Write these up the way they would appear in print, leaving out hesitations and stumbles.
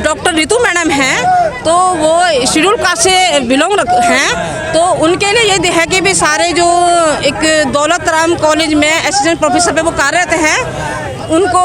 Doctor Ritu madam हैं, तो वो शेड्यूल कास्ट से बिलोंग हैं, तो उनके लिए ये है कि भी सारे जो एक दौलत राम कॉलेज में असिस्टेंट प्रोफेसर पे वो कार्यरत हैं, उनको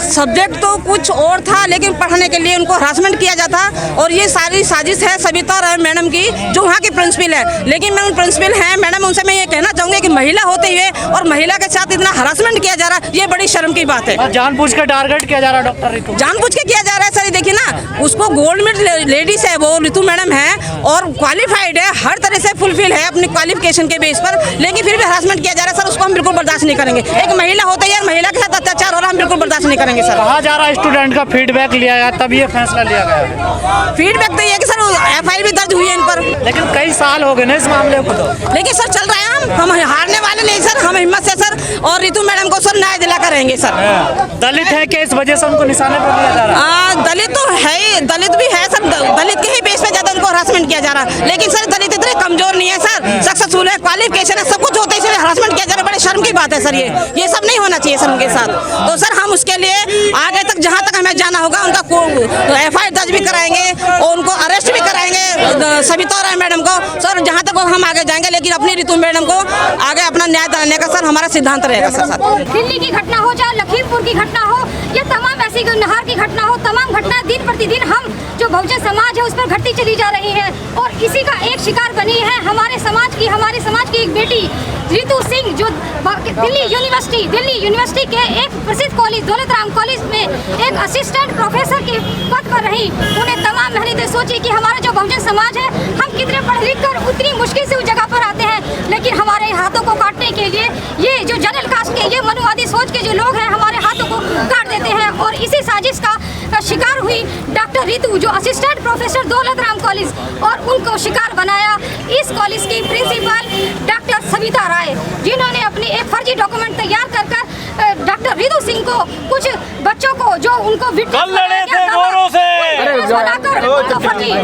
सब्जेक्ट तो कुछ और था, लेकिन पढ़ाने के लिए उनको हरासमेंट किया जाता, और ये सारी साजिश है सविता राय मैडम की, जो वहाँ की प्रिंसिपल है। लेकिन मैं उन प्रिंसिपल हैं मैडम, उनसे मैं ये कहना चाहूँगी कि महिला होते हुए और महिला के साथ इतना हरासमेंट किया जा रहा है, ये बड़ी शर्म की बात है। जानबूझ कर टारगेट किया जा रहा है डॉक्टर रितु, जानबूझ के किया जा रहा है सर। देखिए ना, उसको गोल्ड मेडल लेडीज है वो रितु मैडम है, और क्वालिफाइड है, हर तरह से फुलफिल है अपनी क्वालिफिकेशन के बेस पर, लेकिन फिर भी हरासमेंट किया जा रहा है सर। उसको हम बिल्कुल बर्दाश्त नहीं करेंगे। एक महिला होते हुए महिला के साथ अत्याचार और हम बिल्कुल बर्दाश्त नहीं करेंगे सर। कहा जा रहा है स्टूडेंट का फीडबैक लिया गया, तब ये फैसला लिया गया। फीडबैक तो ये है कि सर FIR भी दर्ज हुई है इन पर, लेकिन कई साल हो गए ना इस मामले को, तो लेकिन सर चल रहा है। हम हारने वाले नहीं सर, हम हिम्मत से सर और रितु मैडम को सर न्याय दिला कर रहेंगे सर। दलित है कि इस वजह से उनको निशाने पर लिया जा रहा है? दलित तो है ही, दलित भी है सर, दलित के ही बेस पे ज्यादा उनको हरासमेंट किया जा रहा है। लेकिन सर दलित इतने कमजोर नहीं है सर, सक्सेसफुल है, क्वालिफिकेशन है, सब कुछ होते हैं, हरासमेंट किया जा रहा है। बड़े शर्म की बात है सर, ये सब नहीं होना चाहिए सर उनके साथ। तो सर हम उसके लिए आगे तक जहाँ तक हमें जाना होगा, उनका FIR दर्ज भी कराएंगे और उनको अरेस्ट भी कराएंगे सविता राय मैडम को सर। जहाँ तक हम आगे जाएंगे, लेकिन अपनी रितु मैडम को आगे अपना न्याय दिलाने का सर हमारा सिद्धांत रहेगा सर। दिल्ली की घटना हो चाहे लखीमपुर की घटना हो या तमाम ऐसी नहर की घटना हो, तमाम घटना दिन प्रतिदिन हम जो बहुजन समाज है उस पर घटती चली जा रही है, और इसी का एक शिकार बनी है हमारे समाज की एक बेटी रितु सिंह, जो दिल्ली यूनिवर्सिटी के एक प्रसिद्ध कॉलेज दौलत राम कॉलेज में एक असिस्टेंट प्रोफेसर के पद पर रही। उन्हें तमाम मेहनतें सोची कि हमारा जो बहुजन समाज है, हम कितने पढ़ लिख कर उतनी मुश्किल से उस जगह पर आते हैं, लेकिन हमारे हाथों को काटने के लिए ये जो जनरल कास्ट के, ये मनुवादी सोच के जो लोग हैं, हमारे हाथों को काट देते हैं। और इसी साजिश का शिकार हुई डॉक्टर रितु, जो assistant professor Daulat Ram college, और उनको शिकार बनाया इस कॉलेज की प्रिंसिपल डॉक्टर सविता राय, जिन्होंने अपनी एक फर्जी डॉक्यूमेंट तैयार कर डॉक्टर रितु सिंह को, कुछ बच्चों को जो उनको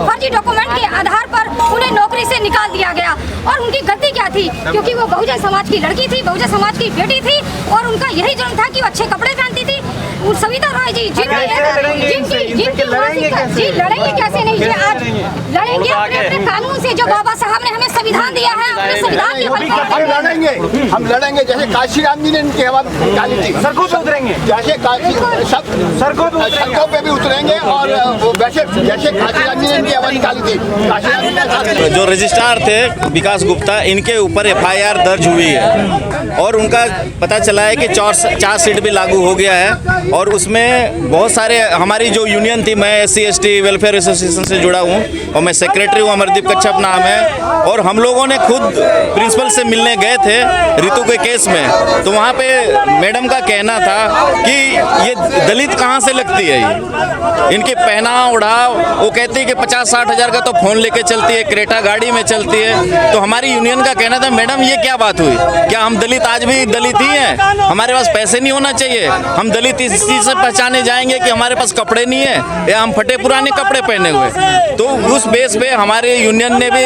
फर्जी डॉक्यूमेंट के आधार पर उन्हें नौकरी से निकाल दिया गया। और उनकी गलती क्या थी? क्योंकि वो बहुजन समाज की लड़की थी, बहुजन समाज की बेटी थी, और उनका यही जुर्म था कि वो अच्छे कपड़े पहनती थी। सविता राय जी लड़ेंगे कैसे नहीं जी, आज लड़ेंगे अपने कानून से, जो बाबा साहब ने हमें संविधान दिया है, अपने संविधान के बल पर हम लड़ेंगे। जैसे काशी राम जी ने इनकी आवाज निकाली थी, सड़कों पे उतरेंगे, जैसे सड़कों पे भी उतरेंगे, और वैसे जैसे काशी राम जी ने इनकी आवाज निकाली थी, काशी राम जी जो रजिस्ट्रार थे विकास गुप्ता, इनके ऊपर FIR दर्ज हुई है, और उनका पता चला है कि चार्जशीट भी लागू हो गया है, और उसमें बहुत सारे हमारी जो यूनियन थी, मैं SC ST वेलफेयर एसोसिएशन से जुड़ा हूँ और मैं सेक्रेटरी हूँ, अमरदीप कच्छप नाम है, और हम लोगों ने खुद प्रिंसिपल से मिलने गए थे रितु के केस में। तो वहाँ पे मैडम का कहना था कि ये दलित कहाँ से लगती है, इनकी पहनाव ओढ़ाव, वो कहती है कि 50-60 हज़ार का तो फ़ोन लेके चलती है, क्रेटा गाड़ी में चलती है। तो हमारी यूनियन का कहना था, मैडम ये क्या बात हुई, क्या हम दलित आज भी दलित ही हैं? हमारे पास पैसे नहीं होना चाहिए? हम दलित इस चीज़ से पहचाने जाएंगे कि हमारे पास कपड़े नहीं है या हम फटे पुराने कपड़े पहने हुए? तो उस बेस पे हमारे यूनियन ने भी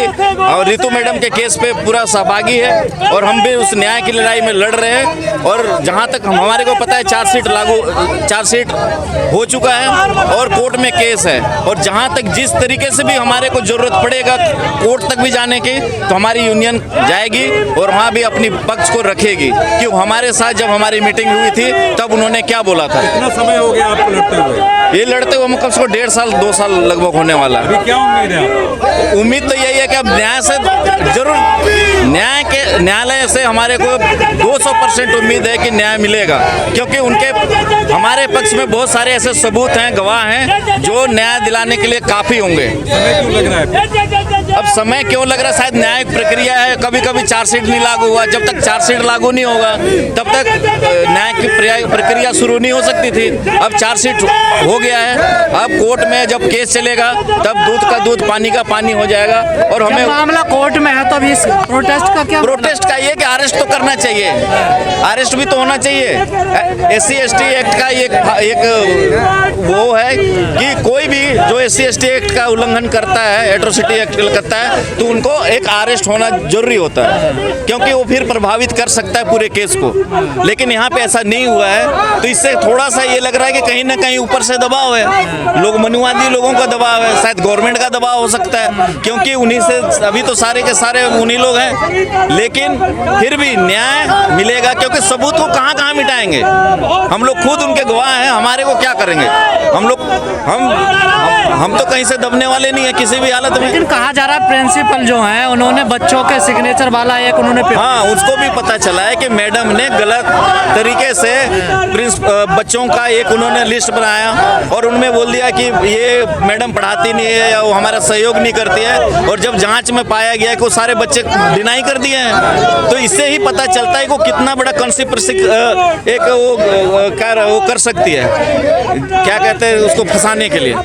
रितु मैडम के केस पे पूरा सहभागी है, और हम भी उस न्याय की लड़ाई में लड़ रहे हैं। और जहाँ तक हमारे को पता है, चार्जशीट हो चुका है और कोर्ट में केस है, और जहाँ तक जिस तरीके से भी हमारे को जरूरत पड़ेगा कोर्ट तक भी जाने की, तो हमारी यूनियन जाएगी और वहाँ भी अपनी पक्ष को रखेगी। कि हमारे साथ जब हमारी मीटिंग हुई थी तब उन्होंने क्या बोला था। कितना समय हो गया आपको लड़ते हुए? ये लड़ते हुए कम से कम 1.5 साल 2 साल लगभग होने वाला है। क्या उम्मीद है? उम्मीद तो यही है कि अब न्याय से जरूर न्यायालय से हमारे को 200% उम्मीद है कि न्याय मिलेगा, क्योंकि उनके हमारे पक्ष में बहुत सारे ऐसे सबूत हैं, गवाह हैं, जो न्याय दिलाने के लिए काफ़ी होंगे। अब समय क्यों लग रहा है? शायद न्यायिक प्रक्रिया है, कभी कभी चार्जशीट नहीं लागू हुआ। जब तक चार्जशीट लागू नहीं होगा तब तक न्यायिक प्रक्रिया शुरू नहीं हो सकती थी। अब चार्जशीट हो गया है, अब कोर्ट में जब केस चलेगा तब दूध का दूध पानी का पानी हो जाएगा। और हमें मामला कोर्ट में है, तो अभी प्रोटेस्ट का क्या? प्रोटेस्ट का ये कि अरेस्ट तो करना चाहिए, अरेस्ट भी तो होना चाहिए। SC ST एक्ट का एक वो है कि कोई भी जो SC/ST एक्ट का उल्लंघन करता है, एट्रोसिटी एक्ट करता है, तो उनको एक अरेस्ट होना जरूरी होता है, क्योंकि वो फिर प्रभावित कर सकता है पूरे केस को। लेकिन यहाँ पे ऐसा नहीं हुआ है, तो इससे थोड़ा सा ये लग रहा है कि कहीं ना कहीं ऊपर से दबाव है, लोग मनुवादी लोगों का दबाव है, शायद गवर्नमेंट का दबाव हो सकता है, क्योंकि उन्हीं से अभी तो सारे के सारे उन्हीं लोग हैं। लेकिन फिर भी न्याय मिलेगा, क्योंकि सबूत को कहाँ कहाँ मिटाएंगे। हम लोग खुद उनके गवाह हैं, हमारे को क्या करेंगे। हम तो कहीं से दबने वाले नहीं है किसी भी हालत में। लेकिन कहा जा रहा है प्रिंसिपल जो हैं उन्होंने बच्चों के सिग्नेचर वाला एक उन्होंने हाँ, उसको भी पता चला है कि मैडम ने गलत तरीके से बच्चों का एक उन्होंने लिस्ट बनाया और उनमें बोल दिया कि ये मैडम पढ़ाती नहीं है या वो हमारा सहयोग नहीं करती है, और जब जांच में पाया गया कि वो सारे बच्चे डिनाई कर दिए हैं, तो इससे ही पता चलता है कि वो कितना बड़ा कंस्पिरेसी एक वो कर सकती है, क्या कहते हैं उसको फंसाने के लिए।